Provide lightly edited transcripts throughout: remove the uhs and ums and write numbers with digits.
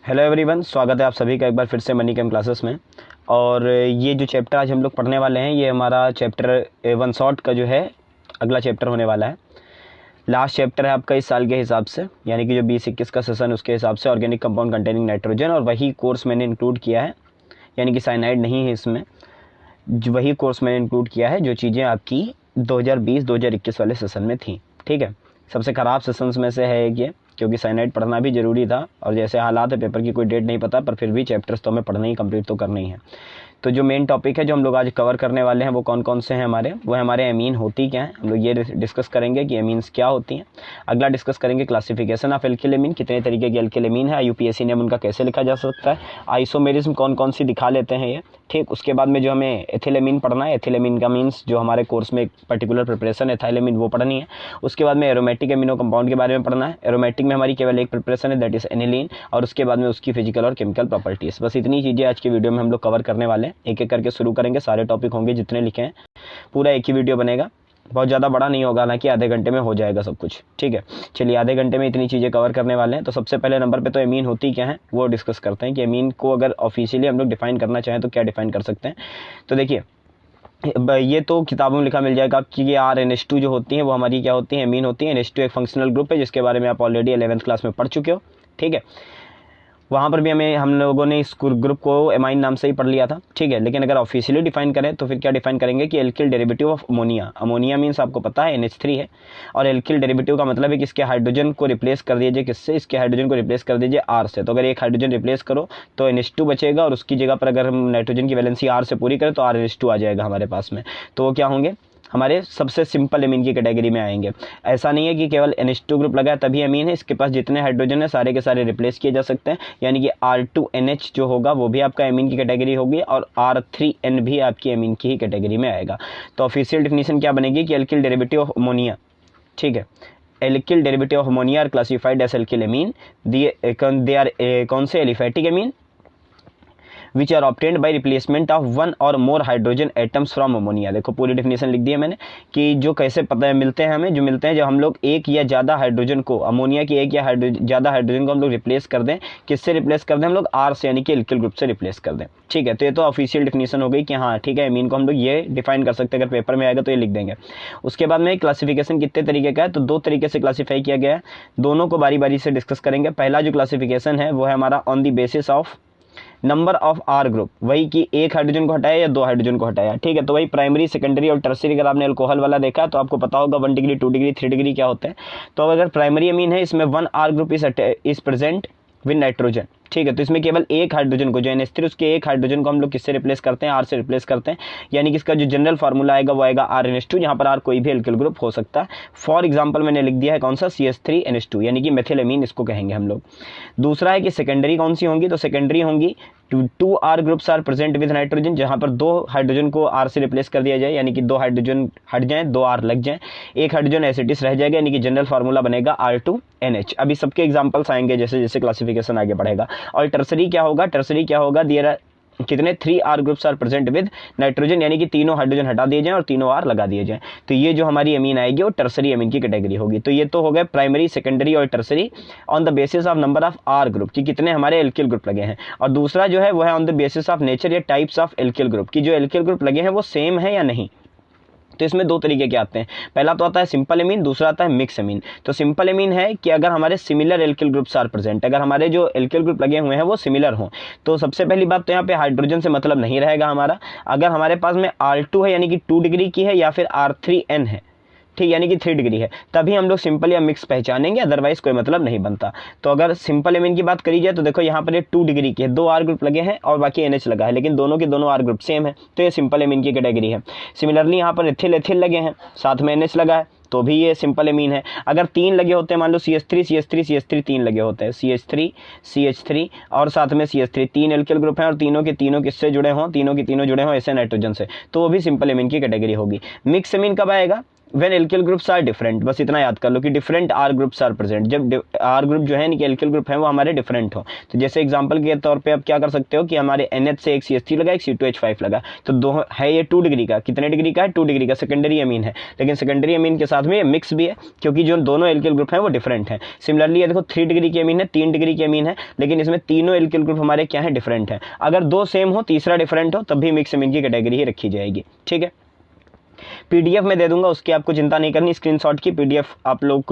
Hello everyone, स्वागत है आप सभी का एक बार फिर से मनी कैम क्लासेस में। और ये जो चैप्टर आज हम लोग पढ़ने वाले हैं ये हमारा चैप्टर वन शॉट का जो है अगला चैप्टर होने वाला है। लास्ट चैप्टर है आपका इस साल के हिसाब से, यानी कि जो 20-21 का सेशन उसके हिसाब से ऑर्गेनिक कंपाउंड कंटेनिंग नाइट्रोजन, और वही कोर्स मैंने इंक्लूड किया है, यानी कि साइनाइड नहीं है इसमें। वही कोर्स मैंने इंक्लूड किया है जो चीज़ें आपकी 2020-2021 वाले सेशन में थी। ठीक है, सबसे ख़राब सेशंस में से है एक ये, क्योंकि साइनाइड पढ़ना भी ज़रूरी था, और जैसे हालात है पेपर की कोई डेट नहीं पता, पर फिर भी चैप्टर्स तो हमें पढ़ना ही, कंप्लीट तो करना ही है। तो जो मेन टॉपिक है जो हम लोग आज कवर करने वाले हैं वो कौन कौन से हैं हमारे, वो हमारे एमीन होती क्या है, हम लोग ये डिस्कस करेंगे कि एमीन्स क्या होती हैं। अगला डिस्कस करेंगे क्लासिफिकेशन ऑफ एल्किल एमीन, कितने तरीके के एल्किल एमीन है, यूपीएससी ने उनका कैसे लिखा जा सकता है, आइसोमेरिज्म कौन कौन सी दिखा लेते हैं ये। ठीक, उसके बाद में जो हमें एथिलेमीन पढ़ना है, एथिलेमीन का मीन्स जो हमारे कोर्स में एक पर्टिकुलर प्रिपरेशन है एथिलेमीन वो पढ़नी है। उसके बाद में एरोमेटिक एमिनो कंपाउंड के बारे में पढ़ना है। एरोमेटिक में हमारी केवल एक प्रिपरेशन है, दैट इज एनिलीन, और उसके बाद में उसकी फिजिकल और केमिकल प्रॉपर्टीज। बस इतनी चीज़ें आज की वीडियो में हम लोग कवर करने वाले हैं, एक एक करके शुरू करेंगे। सारे टॉपिक होंगे जितने लिखे हैं, पूरा एक ही वीडियो बनेगा, बहुत ज़्यादा बड़ा नहीं होगा, हालांकि आधे घंटे में हो जाएगा सब कुछ। ठीक है, चलिए आधे घंटे में इतनी चीज़ें कवर करने वाले हैं। तो सबसे पहले नंबर पे तो एमीन होती क्या है वो डिस्कस करते हैं कि एमीन को अगर ऑफिशियली हम लोग डिफाइन करना चाहें तो क्या डिफाइन कर सकते हैं। तो देखिए, ये तो किताबों में लिखा मिल जाएगा कि ये RNH2 जो होती हैं वो हमारी क्या होती हैं, एमीन होती हैं। NH2 एक फंक्शनल ग्रुप है जिसके बारे में आप ऑलरेडी 11th क्लास में पढ़ चुके हो। ठीक है, वहाँ पर भी हम लोगों ने इस ग्रुप को एमाइन नाम से ही पढ़ लिया था। ठीक है, लेकिन अगर ऑफिशियली डिफाइन करें तो फिर क्या डिफाइन करेंगे कि alkyl derivative of ammonia. Ammonia means आपको पता है NH3 है, और एल्किल डेरिवेटिव का मतलब है कि इसके हाइड्रोजन को रिप्लेस कर दीजिए किससे, इसके हाइड्रोजन को रिप्लेस कर दीजिए R से। तो अगर एक हाइड्रोजन रिप्लेस करो तो NH2 बचेगा, और उसकी जगह पर अगर हम नाइट्रोजन की वैलेंसी R से पूरी करें तो RNH2 आ जाएगा हमारे पास में। तो वो क्या होंगे, हमारे सबसे सिंपल एमीन की कैटेगरी में आएंगे। ऐसा नहीं है कि केवल NH2 ग्रुप लगा है तभी एमीन है, इसके पास जितने हाइड्रोजन है सारे के सारे रिप्लेस किए जा सकते हैं, यानी कि R2NH जो होगा वो भी आपका एमीन की कैटेगरी होगी, और R3N भी आपकी एमीन की ही कैटेगरी में आएगा। तो ऑफिशियल डिफिनीशन क्या बनेगी कि एल्किल डेरिवेटिव ऑफ अमोनिया। ठीक है, alkyl derivative of ammonia are classified as alkyl amine, they are कौन से aliphatic amine which are obtained by replacement of one or more hydrogen atoms from ammonia. देखो पूरी definition लिख दी है मैंने कि जो कैसे पता है मिलते हैं हमें, जो मिलते हैं जब हम लोग एक या ज़्यादा हाइड्रोजन को, अमोनिया की एक या ज़्यादा हाइड्रोजन को हम लोग रिप्लेस कर दें, किससे रिप्लेस कर दें हम लोग, R से, यानी कि एल्किल ग्रुप से रिप्लेस कर दें। ठीक है, तो ये तो ऑफिशियल डिफिनेशन हो गई कि हाँ ठीक है, एमीन को हम लोग ये डिफाइन कर सकते हैं, अगर पेपर में आएगा तो ये लिख देंगे। उसके बाद में क्लासिफिकेशन कितने तरीके का है, तो दो तरीके से क्लासीफाई किया गया है, दोनों को बारी बारी से डिस्कस करेंगे। पहला जो क्लासिफिकेशन है वो है हमारा on the basis of number of R group, वही कि एक हाइड्रोजन को हटाया या दो हाइड्रोजन को हटाया। ठीक है, तो वही प्राइमरी, सेकेंडरी और टर्सरी, अगर आपने अल्कोहल वाला देखा तो आपको पता होगा 1 डिग्री 2 डिग्री 3 डिग्री क्या होते हैं। तो अगर प्राइमरी अमीन है इसमें 1 R group is present with nitrogen. ठीक है, तो इसमें केवल एक हाइड्रोजन को, जो NH3 उसके एक हाइड्रोजन को हम लोग किससे रिप्लेस करते हैं, R से रिप्लेस करते हैं, यानी कि इसका जो जनरल फार्मूला आएगा वो आएगा RNH2, जहाँ पर R कोई भी एल्किल ग्रुप हो सकता है। फॉर एग्जांपल मैंने लिख दिया है कौन सा, CH3NH2, यानी कि मेथिलेमीन इसको कहेंगे हम लोग। दूसरा है कि सेकेंडरी कौन सी होंगी, तो सेकेंडरी होंगी 2 R groups are present with nitrogen, जहाँ पर दो हाइड्रोजन को R से रिप्लेस कर दिया जाए, यानी कि दो हाइड्रोजन हट जाएं, 2 R लग जाएं, एक हाइड्रोजन एसिटिस रह जाएगा, यानी कि जनरल फार्मूला बनेगा R2NH। अभी सबके एग्जांपल्स आएंगे जैसे जैसे क्लासिफिकेशन आगे बढ़ेगा। और टर्सरी क्या होगा, टर्सरी क्या होगा, देयर आर कितने 3 R groups are present with nitrogen, यानी कि तीनों हाइड्रोजन हटा दिए जाएं और तीनों R लगा दिए जाएं। तो ये जो हमारी अमीन आएगी वो टर्सरी अमीन की कैटेगरी होगी। तो ये तो हो गए प्राइमरी, सेकेंडरी और tertiary on the basis of number of R group, कि कितने हमारे एल्किल ग्रुप लगे हैं। और दूसरा जो है वो है on the basis of nature या टाइप्स ऑफ एल्किल ग्रुप, कि जो एल्किल ग्रुप लगे हैं वो सेम है या नहीं। तो इसमें दो तरीके के आते हैं, पहला तो आता है सिंपल एमीन, दूसरा आता है मिक्स एमीन। तो सिंपल एमीन है कि अगर हमारे similar alkyl groups are present, अगर हमारे जो एल्किल ग्रुप लगे हुए हैं वो सिमिलर हों। तो सबसे पहली बात तो यहाँ पे हाइड्रोजन से मतलब नहीं रहेगा हमारा। अगर हमारे पास में R2 है यानी कि 2 डिग्री की है, या फिर R3N है, ठीक, यानी कि 3 डिग्री है, तभी हम लोग सिंपल या मिक्स पहचानेंगे, अदरवाइज कोई मतलब नहीं बनता। तो अगर सिंपल एमीन की बात करी जाए तो देखो यहाँ पर ये 2 डिग्री की है, 2 R ग्रुप लगे हैं और बाकी NH लगा है, लेकिन दोनों के दोनों R ग्रुप सेम है, तो ये सिंपल एमीन की कैटेगरी है। सिमिलरली यहाँ पर एथिल एथिल लगे हैं, साथ में NH लगा है, तो भी ये सिंपल एमीन है। अगर 3 लगे होते हैं, मान लो CH3 3 लगे होते हैं, CH3 और साथ में CH3, 3 एल्किल ग्रुप हैं और तीनों के तीनों किससे जुड़े हों, तीनों के तीनों जुड़े हों ऐसे नाइट्रोजन से, तो वो भी सिंपल एमीन की कैटेगरी होगी। मिक्स एमीन कब आएगा, when alkyl groups are different, बस इतना याद कर लो कि different R groups are present, जब आर ग्रुप जो है यानी कि एल्किल ग्रुप है वो हमारे डिफरेंट हो। तो जैसे एग्जांपल के तौर पे आप क्या कर सकते हो कि हमारे NH से एक CH3 लगा, एक C2H5 लगा, तो दो है ये 2 डिग्री का, कितने डिग्री का है 2 डिग्री का, सेकेंडरी अमीन है, लेकिन सेकेंडरी अमीन के साथ में ये मिक्स भी है क्योंकि जो दोनों एल्किल ग्रुप हैं वो डिफरेंट है। सिमिलरली ये देखो 3 डिग्री की अमीन है, 3 डिग्री की अमीन है, लेकिन इसमें तीनों एल्किल ग्रुप हमारे क्या है, डिफरेंट है। अगर दो सेम हो तीसरा डिफरेंट हो तब भी मिक्स अमीन की कैटेगरी ही रखी जाएगी। ठीक है, PDF में दे दूंगा, उसकी आपको चिंता नहीं करनी, स्क्रीनशॉट की PDF आप लोग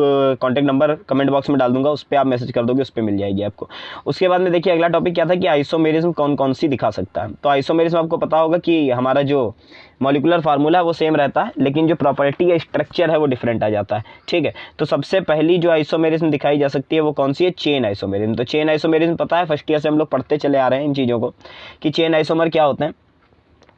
कॉन्टैक्ट नंबर कमेंट बॉक्स में डाल दूंगा, उस पर आप मैसेज कर दोगे, उस पर मिल जाएगी आपको। उसके बाद में देखिए अगला टॉपिक क्या था कि आइसोमेरिज्म कौन कौन सी दिखा सकता है। तो आइसोमेरिज्म आपको पता होगा कि हमारा जो मॉलिक्यूलर फार्मूला है वो सेम रहता है, लेकिन जो प्रॉपर्टी या स्ट्रक्चर है वो डिफरेंट आ जाता है। ठीक है, तो सबसे पहली जो आइसोमेरिज्म दिखाई जा सकती है वो कौन सी है, चेन आइसोमेरिज्म। तो चेन आइसोमेरिज्म पता है, फर्स्ट ईयर से हम लोग पढ़ते चले आ रहे हैं इन चीज़ों को कि चेन आइसोमर क्या होते हैं,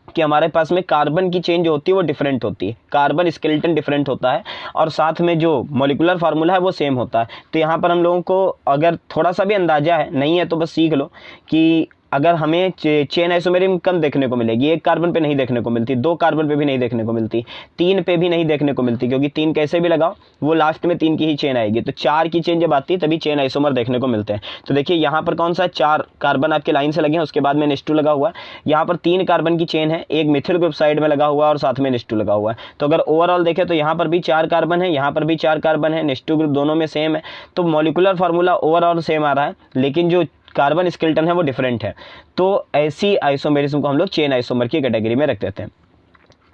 कि हमारे पास में कार्बन की चेन जो होती है वो डिफरेंट होती है, कार्बन स्केलेटन डिफरेंट होता है और साथ में जो मॉलिक्यूलर फार्मूला है वो सेम होता है। तो यहाँ पर हम लोगों को अगर थोड़ा सा भी अंदाजा है, नहीं है तो बस सीख लो कि अगर हमें चेन आइसोमेरिज्म कम देखने को मिलेगी, 1 कार्बन पे नहीं देखने को मिलती, 2 कार्बन पे भी नहीं देखने को मिलती, 3 पे भी नहीं देखने को मिलती, क्योंकि 3 कैसे भी लगाओ वो लास्ट में 3 की ही चेन आएगी। तो 4 की चेन जब आती है तभी चेन आइसोमर देखने को मिलते हैं। तो देखिए यहाँ पर कौन सा 4 कार्बन आपके लाइन से लगे हैं, उसके बाद में NH2 लगा हुआ है, यहाँ पर 3 कार्बन की चेन है, एक मिथिल ग्रुप साइड में लगा हुआ है और साथ में NH2 लगा हुआ है। तो अगर ओवरऑल देखें तो यहाँ पर भी 4 कार्बन है, यहाँ पर भी 4 कार्बन है, NH2 ग्रुप दोनों में सेम है। तो मॉलिक्यूलर फार्मूला ओवरऑल सेम आ रहा है, लेकिन जो कार्बन स्केलेटन है वो डिफरेंट है। तो ऐसी आइसोमेरिज्म को हम लोग चेन आइसोमर की कैटेगरी में रख देते हैं।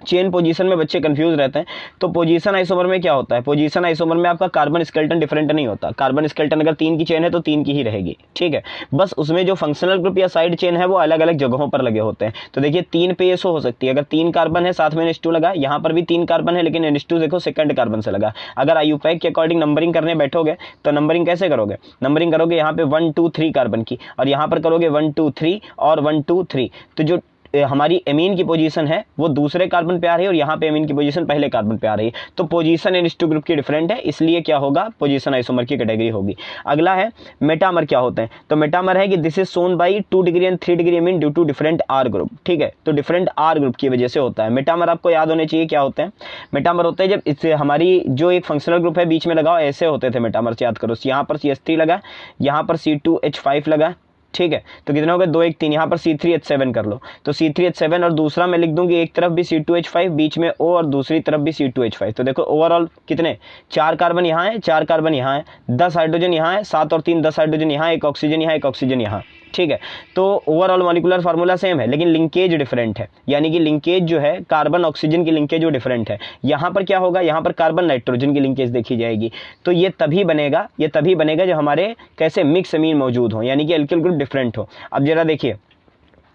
चेन पोजीशन में बच्चे कंफ्यूज रहते हैं, तो पोजीशन आइसोमर में क्या होता है, पोजीशन आइसोमर में आपका कार्बन स्केलेटन डिफरेंट नहीं होता, कार्बन स्केलेटन अगर 3 की चेन है तो 3 की ही रहेगी। ठीक है, बस उसमें जो फंक्शनल ग्रुप या साइड चेन है वो अलग अलग जगहों पर लगे होते हैं। तो देखिए 3 पे ये शो हो सकती है, अगर 3 कार्बन है साथ में NH2 लगा, यहाँ पर भी 3 कार्बन है लेकिन NH2 देखो सेकंड कार्बन से लगा। अगर IUPAC के अकॉर्डिंग नंबरिंग करने बैठोगे तो नंबरिंग कैसे करोगे, नंबरिंग करोगे यहाँ पे 1 2 3 कार्बन की, और यहाँ पर करोगे 1 2 3 और 1 2 3। तो जो हमारी एमीन की पोजीशन है वो दूसरे कार्बन पे आ रही है और यहाँ पे एमीन की पोजीशन पहले कार्बन पे आ रही है। तो पोजीशन NH2 ग्रुप की डिफरेंट है, इसलिए क्या होगा, पोजीशन आइसोमर की कैटेगरी होगी। अगला है मेटामर क्या होते हैं। तो मेटामर है कि this is shown by 2 degree and 3 degree amine due to different R group. ठीक है, तो डिफरेंट R ग्रुप की वजह से होता है। मेटामर आपको याद होने चाहिए क्या होते हैं। मेटामर होते हैं जब इससे हमारी जो एक फंक्शनल ग्रुप है बीच में लगाओ, ऐसे होते थे मेटामर, याद करो। यहाँ पर CH3 लगा, यहाँ पर C2H5 लगा। ठीक है, तो कितने हो गए, 2 1 3, यहाँ पर C3H7 कर लो। तो C3H7 और दूसरा मैं लिख दूंगी, एक तरफ भी C2H5 बीच में O और दूसरी तरफ भी C2H5। तो देखो ओवरऑल कितने, 4 कार्बन यहाँ है, 4 कार्बन यहाँ है, 10 हाइड्रोजन यहाँ है, 7 और 3 10 हाइड्रोजन यहाँ, एक ऑक्सीजन यहाँ, एक ऑक्सीजन यहाँ। ठीक है, तो ओवरऑल मॉलिक्यूलर फार्मूला सेम है लेकिन लिंकेज डिफरेंट है, यानी कि लिंकेज जो है कार्बन ऑक्सीजन की लिंकेज वो डिफरेंट है। यहाँ पर क्या होगा, यहाँ पर कार्बन नाइट्रोजन की लिंकेज देखी जाएगी। तो ये तभी बनेगा जब हमारे कैसे मिक्स अमीन मौजूद हो, यानी कि एल्किल ग्रुप डिफरेंट हो। अब जरा देखिए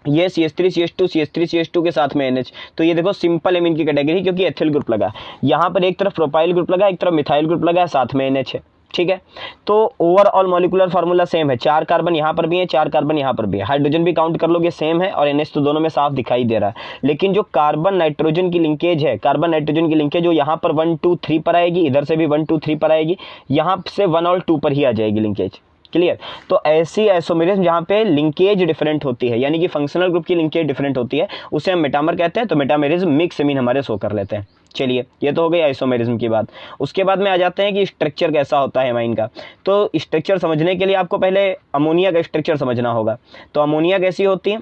ये CH3 CH2 CH3 CH2 के साथ में NH, तो ये देखो सिंपल एमीन की कैटेगरी, क्योंकि एथिल ग्रुप लगा। यहाँ पर एक तरफ प्रोपाइल ग्रुप लगा, एक तरफ मिथाइल ग्रुप लगा, साथ में NH है। ठीक है, तो ओवरऑल मॉलिक्यूलर फार्मूला सेम है, 4 कार्बन यहाँ पर भी है, 4 कार्बन यहाँ पर भी है, हाइड्रोजन भी काउंट कर लोगे सेम है, और NH तो दोनों में साफ दिखाई दे रहा है। लेकिन जो कार्बन नाइट्रोजन की लिंकेज है, कार्बन नाइट्रोजन की लिंकेज जो यहाँ पर 1 2 3 पर आएगी, इधर से भी 1 2 3 पर आएगी, यहाँ से 1 और 2 पर ही आ जाएगी लिंकेज। क्लियर, तो ऐसी आइसोमेरिज्म जहाँ पे लिंकेज डिफरेंट होती है, यानी कि फंक्शनल ग्रुप की लिंकेज डिफरेंट होती है, उसे हम मेटामर कहते हैं। तो मेटामेरिज्म मिक्स अमीन हमारे शो कर लेते हैं। चलिए, ये तो हो गई आइसोमेरिज्म की बात। उसके बाद में आ जाते हैं कि स्ट्रक्चर कैसा होता है एमाइन का। तो स्ट्रक्चर समझने के लिए आपको पहले अमोनिया का स्ट्रक्चर समझना होगा। तो अमोनिया कैसी होती है,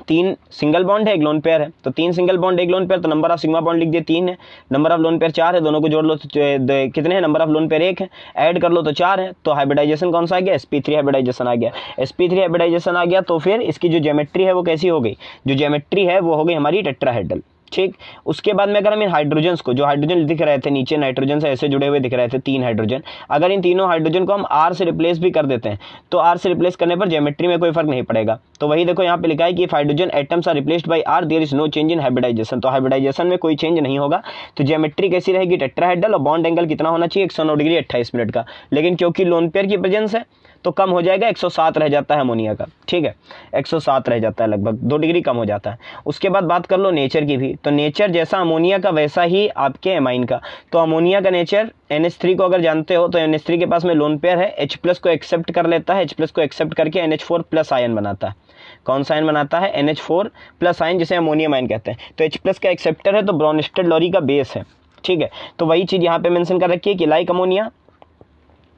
3 सिंगल बॉन्ड है, एक लोन पेयर है। तो 3 सिंगल बॉन्ड एक लोन पेयर, तो नंबर ऑफ सिग्मा बॉन्ड लिख दिए 3 है, नंबर ऑफ लोन पेयर 4 है, दोनों को जोड़ लो तो कितने हैं, नंबर ऑफ लोन पेयर 1 है, ऐड कर लो तो 4 है। तो हाइब्रिडाइजेशन कौन सा आ गया, sp3 हाइब्रिडाइजेशन आ गया। sp3 हाइब्रिडाइजेशन आ गया तो फिर इसकी जो ज्योमेट्री है वो कैसी हो गई, जो ज्योमेट्री है वो हो गई हमारी टेट्राहेड्रल। ठीक, उसके बाद में अगर हम इन हाइड्रोजन्स को, जो हाइड्रोजन दिख रहे थे नीचे नाइट्रोजन से ऐसे जुड़े हुए दिख रहे थे 3 हाइड्रोजन, अगर इन तीनों हाइड्रोजन को हम R से रिप्लेस भी कर देते हैं तो R से रिप्लेस करने पर ज्योमेट्री में कोई फर्क नहीं पड़ेगा। तो वही देखो यहाँ पे लिखा है कि if hydrogen atoms are replaced by R there is no change in hybridization. तो हाइब्रिडाइजेशन में कोई चेंज नहीं होगा। तो ज्योमेट्री कैसी रहेगी, टेट्राहेड्रल, और बॉन्ड एंगल कितना होना चाहिए, 109 डिग्री 28 मिनट का। लेकिन क्योंकि लोन पेयर की प्रेजेंस है तो कम हो जाएगा, 107 रह जाता है अमोनिया का। ठीक है, 107 रह जाता है, लगभग 2 डिग्री कम हो जाता है। उसके बाद बात कर लो नेचर की भी। तो नेचर जैसा अमोनिया का वैसा ही आपके एमाइन का। तो अमोनिया का नेचर, NH3 को अगर जानते हो तो NH3 के पास में लोन पेयर है, H+ को एक्सेप्ट कर लेता है, H+ को एक्सेप्ट करके NH4+ आयन बनाता है। कौन सा आयन बनाता है, NH4+ आयन, जिसे अमोनियम आयन कहते हैं। तो H+ का एक्सेप्टर है तो ब्रोंस्टेड लोरी का बेस है। ठीक है, तो वही चीज़ यहाँ पे मेंशन कर रखी है कि like ammonia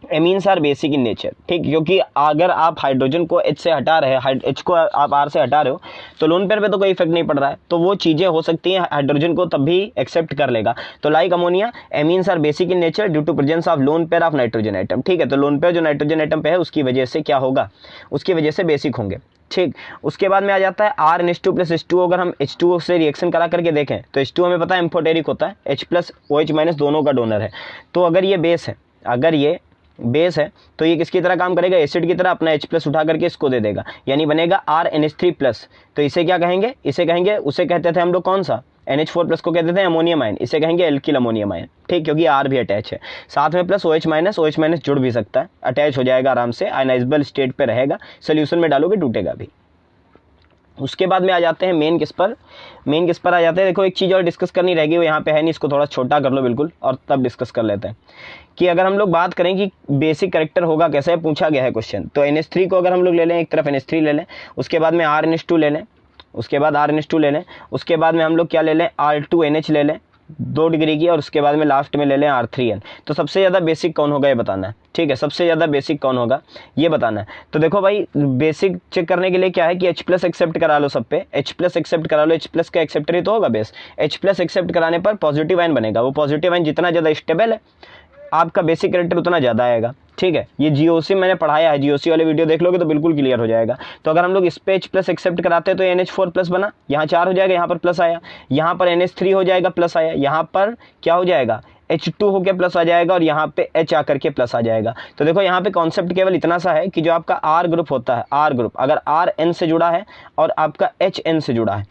amines are basic in nature, ठीक, क्योंकि अगर आप हाइड्रोजन को H से हटा रहे हैं, H को आप R से हटा रहे हो, तो लोन पेयर पे तो कोई इफेक्ट नहीं पड़ रहा है, तो वो चीज़ें हो सकती हैं हाइड्रोजन को तब भी एक्सेप्ट कर लेगा। तो like ammonia amines are basic in nature due to presence of lone pair of nitrogen atom, ठीक है, तो लोन पेयर जो नाइट्रोजन आइटम पे है उसकी वजह से क्या होगा, उसकी वजह से बेसिक होंगे, ठीक। उसके बाद में आ जाता है RNH2 प्लस H2, अगर हम H2O से रिएक्शन करा करके देखें तो H2 हमें पता है एम्फोटेरिक होता है, H प्लस OH माइनस दोनों का डोनर है, तो अगर ये बेस है, अगर ये बेस है तो ये किसकी तरह काम करेगा, एसिड की तरह अपना H प्लस उठा करके इसको दे देगा, यानी बनेगा RNH3 प्लस, तो इसे क्या कहेंगे, इसे कहेंगे, उसे कहते थे हम लोग कौन सा, NH4 प्लस को कहते थे अमोनियम आयन, इसे कहेंगे एल्किल अमोनियम आयन, ठीक, क्योंकि R भी अटैच है, साथ में प्लस OH माइनस जुड़ भी सकता है, अटैच हो जाएगा आराम से, आयनाइजेबल स्टेट पे रहेगा, सोल्यूशन में डालोगे टूटेगा भी। उसके बाद में आ जाते हैं मेन किस पर आ जाते हैं। देखो एक चीज़ और डिस्कस करनी रहेगी, वो यहाँ पे है नहीं, इसको थोड़ा छोटा कर लो बिल्कुल और तब डिस्कस कर लेते हैं कि अगर हम लोग बात करें कि बेसिक कैरेक्टर होगा कैसे, पूछा गया है क्वेश्चन, तो NH3 को अगर हम लोग ले लें, एक तरफ NH3 ले लें, उसके बाद में RNH2 ले लें, उसके बाद RNH2 ले लें, उसके बाद में हम लोग क्या ले लें, R2NH ले लें 2 डिग्री की, और उसके बाद में लास्ट में ले लें R3N, तो सबसे ज़्यादा बेसिक कौन होगा ये बताना है, ठीक है, सबसे ज़्यादा बेसिक कौन होगा ये बताना है। तो देखो भाई बेसिक चेक करने के लिए क्या है कि H प्लस एक्सेप्ट करा लो, सब पे H प्लस एक्सेप्ट करा लो, H प्लस का एक्सेप्टर ही तो होगा बेस, H प्लस एक्सेप्ट कराने पर पॉजिटिव आयन बनेगा, वो पॉजिटिव आयन जितना ज़्यादा स्टेबल है आपका बेसिक कैरेक्टर उतना ज़्यादा आएगा, ठीक है, ये GOC मैंने पढ़ाया है, GOC वाले वीडियो देख लोगे तो बिल्कुल क्लियर हो जाएगा। तो अगर हम लोग इस पे H प्लस एक्सेप्ट कराते हैं तो NH4 प्लस बना, यहाँ 4 हो जाएगा, यहाँ पर प्लस आया, यहाँ पर NH3 हो जाएगा प्लस आया, यहाँ पर क्या हो जाएगा H2 होके प्लस आ जाएगा, और यहाँ पे H आकर के प्लस आ जाएगा। तो देखो यहाँ पे कॉन्सेप्ट केवल इतना सा है कि जो आपका R ग्रुप होता है, R ग्रुप अगर RN से जुड़ा है और आपका HN से जुड़ा है,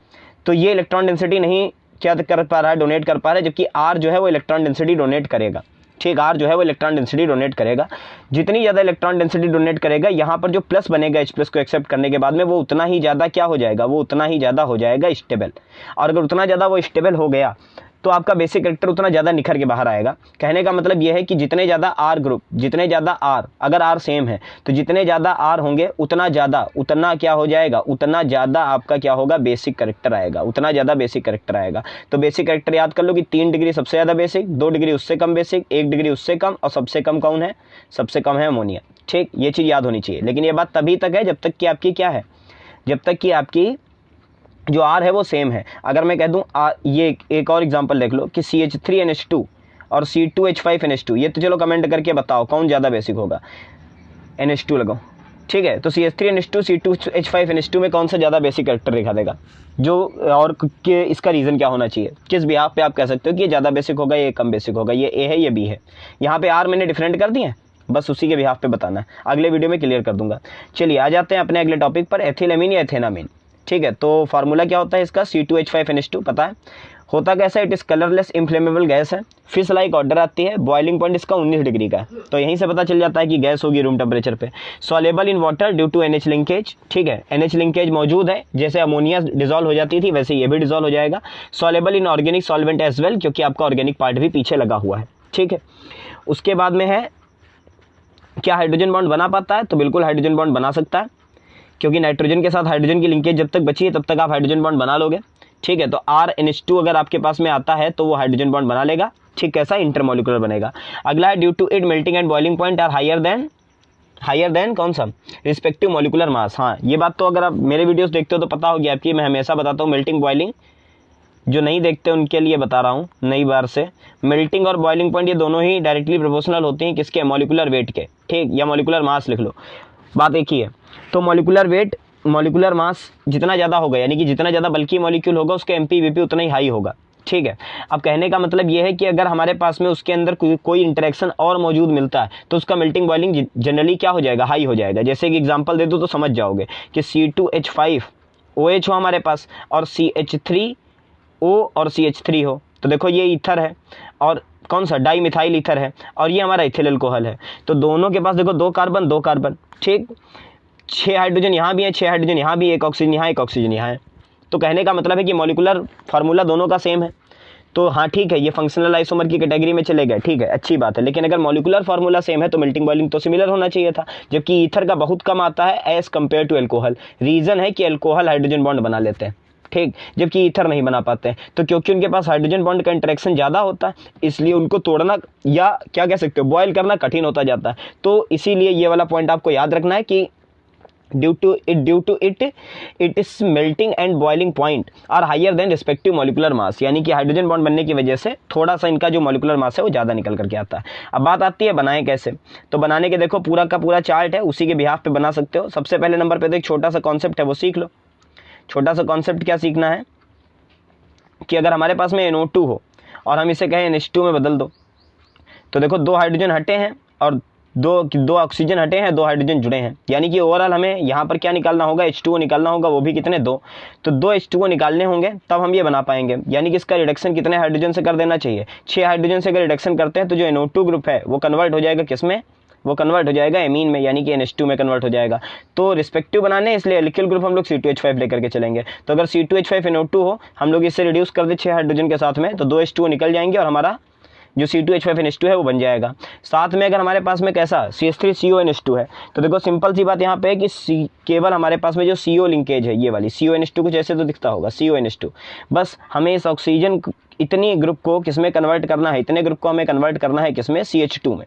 तो ये इलेक्ट्रॉन डेंसिटी नहीं क्या कर पा रहा है, डोनेट कर पा रहा है, जबकि R जो है वो इलेक्ट्रॉन डेंसिटी डोनेट करेगा, ठीक, R जो है वो इलेक्ट्रॉन डेंसिटी डोनेट करेगा, जितनी ज़्यादा इलेक्ट्रॉन डेंसिटी डोनेट करेगा, यहाँ पर जो प्लस बनेगा H प्लस को एक्सेप्ट करने के बाद में, वो उतना ही ज़्यादा क्या हो जाएगा, वो उतना ही ज़्यादा हो जाएगा स्टेबल, और अगर उतना ज़्यादा वो स्टेबल हो गया तो आपका बेसिक कैरेक्टर उतना ज़्यादा निखर के बाहर आएगा। कहने का मतलब यह है कि जितने ज़्यादा R ग्रुप, जितने ज़्यादा R, अगर R सेम है तो जितने ज़्यादा R होंगे उतना क्या हो जाएगा, उतना ज़्यादा आपका क्या होगा, बेसिक कैरेक्टर आएगा, उतना ज़्यादा बेसिक कैरेक्टर आएगा। तो बेसिक कैरेक्टर याद कर लो कि 3 डिग्री सबसे ज़्यादा बेसिक, 2 डिग्री उससे कम बेसिक, 1 डिग्री उससे कम, और सबसे कम कौन है, सबसे कम है अमोनिया, ठीक, ये चीज़ याद होनी चाहिए। लेकिन ये बात तभी तक है जब तक कि आपकी क्या है, जब तक कि आपकी जो R है वो सेम है। अगर मैं कह दूं ये एक और एग्जांपल देख लो कि CH3NH2 और C2H5NH2, ये तो चलो कमेंट करके बताओ कौन ज़्यादा बेसिक होगा, NH2 लगाओ, ठीक है, तो CH3NH2 C2H5NH2 में कौन सा ज़्यादा बेसिक कैरेक्टर दिखा देगा, जो और इसका रीज़न क्या होना चाहिए, किस बिहाफ पे आप कह सकते हो कि ये ज़्यादा बेसिक होगा, ये कम बेसिक होगा, ये A है ये B है। यहाँ पे R मैंने डिफरेंट कर दिए हैं, बस उसी के बिहाफ पे बताना है, अगले वीडियो में क्लियर कर दूंगा। चलिए आ जाते हैं अपने अगले टॉपिक पर, एथिलएमीन या एथेनामीन, ठीक है। तो फार्मूला क्या होता है इसका, C2H5NH2 पता है, होता कैसा है, इट इस कलरलेस इन्फ्लेमेबल गैस है, फिश लाइक ऑर्डर आती है, बॉइलिंग पॉइंट इसका 19 डिग्री का है, तो यहीं से पता चल जाता है कि गैस होगी रूम टेम्परेचर पे। Soluble in water due to NH linkage, ठीक है, NH लिंकेज मौजूद है, जैसे अमोनिया डिजॉल्व हो जाती थी वैसे ये भी डिजॉल्व हो जाएगा। Soluble in organic solvent as well, क्योंकि आपका ऑर्गेनिक पार्ट भी पीछे लगा हुआ है, ठीक है। उसके बाद में है क्या हाइड्रोजन बॉन्ड बना पाता है, तो बिल्कुल हाइड्रोजन बॉन्ड बना सकता है, क्योंकि नाइट्रोजन के साथ हाइड्रोजन की लिंकेज जब तक बची है तब तक आप हाइड्रोजन बॉन्ड बना लोगे, ठीक है। तो RNH2 अगर आपके पास में आता है तो वो हाइड्रोजन बॉन्ड बना लेगा, ठीक, कैसा, इंटरमोलिकुलर बनेगा। अगला है due to it melting and boiling point are higher than कौन सा, रिस्पेक्टिव मॉलिकुलर मास। हाँ ये बात तो अगर आप मेरे वीडियोस देखते हो तो पता होगी आपकी, मैं हमेशा बताता हूँ मेल्टिंग बॉइलिंग, जो नहीं देखते उनके लिए बता रहा हूँ नई बार से। मेल्टिंग और बॉइलिंग पॉइंट ये दोनों ही डायरेक्टली प्रोपोर्शनल होते हैं किसके, मॉलिकुलर वेट के, ठीक, या मॉलिकुलर मास लिख लो, बात एक ही है। तो मॉलिकुलर वेट, मॉलिकुलर मास जितना ज़्यादा होगा, यानी कि जितना ज़्यादा बल्कि मॉलिक्यूल होगा उसका MPVP उतना ही हाई होगा, ठीक है। अब कहने का मतलब ये है कि अगर हमारे पास में उसके अंदर कोई इंटरेक्शन और मौजूद मिलता है तो उसका मेल्टिंग बॉइलिंग जनरली क्या हो जाएगा, हाई हो जाएगा। जैसे कि एग्जांपल दे दूँ तो समझ जाओगे कि C2H5OH हो हमारे पास, और CH3O और CH3 हो, तो देखो ये ईथर है और कौन सा, डाई मिथाइल ईथर है, और ये हमारा इथिल अल्कोहल है, तो दोनों के पास देखो 2 कार्बन, ठीक, 6 हाइड्रोजन यहाँ भी है, 6 हाइड्रोजन यहाँ भी, 1 ऑक्सीजन यहाँ, 1 ऑक्सीजन यहाँ है। तो कहने का मतलब है कि मॉलिकुलर फार्मूला दोनों का सेम है, तो हाँ ठीक है, ये फंक्शनल आइसोमर की कैटेगरी में चले गए, ठीक है, अच्छी बात है। लेकिन अगर मॉलिकुलर फार्मूला सेम है तो मेल्टिंग बॉइलिंग तो सिमिलर होना चाहिए था, जबकि ईथर का बहुत कम आता है as compare to alcohol. Reason है कि एल्कोहल हाइड्रोजन बॉन्ड बना लेते हैं, ठीक, जबकि ईथर नहीं बना पाते हैं। तो क्योंकि उनके पास हाइड्रोजन बॉन्ड का इंटरेक्शन ज़्यादा होता है, इसलिए उनको तोड़ना या क्या कह सकते हो बॉयल करना कठिन होता जाता है। तो इसीलिए ये वाला पॉइंट आपको याद रखना है कि due to it it's melting and boiling point are higher than respective molecular mass, यानी कि हाइड्रोजन बॉन्ड बनने की वजह से थोड़ा सा इनका जो मॉलिकुलर मास है वो ज़्यादा निकल करके आता है। अब बात आती है बनाएं कैसे। तो बनाने के देखो पूरा का पूरा चार्ट है, उसी के बिहाफ पे बना सकते हो। सबसे पहले नंबर पे तो एक छोटा सा कॉन्सेप्ट है वो सीख लो। छोटा सा कॉन्सेप्ट क्या सीखना है कि अगर हमारे पास में NO2 हो और हम इसे कहें NH2 में बदल दो, तो देखो 2 हाइड्रोजन हटे हैं और दो ऑक्सीजन हटे हैं, 2 हाइड्रोजन जुड़े हैं, यानी कि ओवरऑल हमें यहाँ पर क्या निकालना होगा, H2O निकालना होगा, वो भी कितने 2। तो 2 H2O निकालने होंगे तब हम ये बना पाएंगे। यानी कि इसका रिडक्शन कितने हाइड्रोजन से कर देना चाहिए, 6 हाइड्रोजन से अगर रिडक्शन करते हैं तो जो NO2 ग्रुप है वो कन्वर्ट हो जाएगा किस में, वो कन्वर्ट हो जाएगा एमीन में, यानी कि NH2 में कन्वर्ट हो जाएगा। तो रिस्पेक्टिव बनाने इसलिए एल्किल ग्रुप हम लोग C2H5 लेकर के चलेंगे। तो अगर C2H5 NO2 हो, हम लोग इससे रिड्यूस कर दे 6 हाइड्रोजन के साथ में, तो 2 H2O निकल जाएंगे और हमारा जो C2H5 NH2 है वो बन जाएगा। साथ में अगर हमारे पास में कैसा CH3CO NH2 है, तो देखो सिंपल सी बात यहाँ पे है कि केवल हमारे पास में जो CO लिंकेज है, ये वाली CO NH2 कुछ ऐसे तो दिखता होगा CO NH2, बस हमें इस ऑक्सीजन इतनी ग्रुप को किसमें कन्वर्ट करना है, इतने ग्रुप को हमें कन्वर्ट करना है किसमें, CH2 में।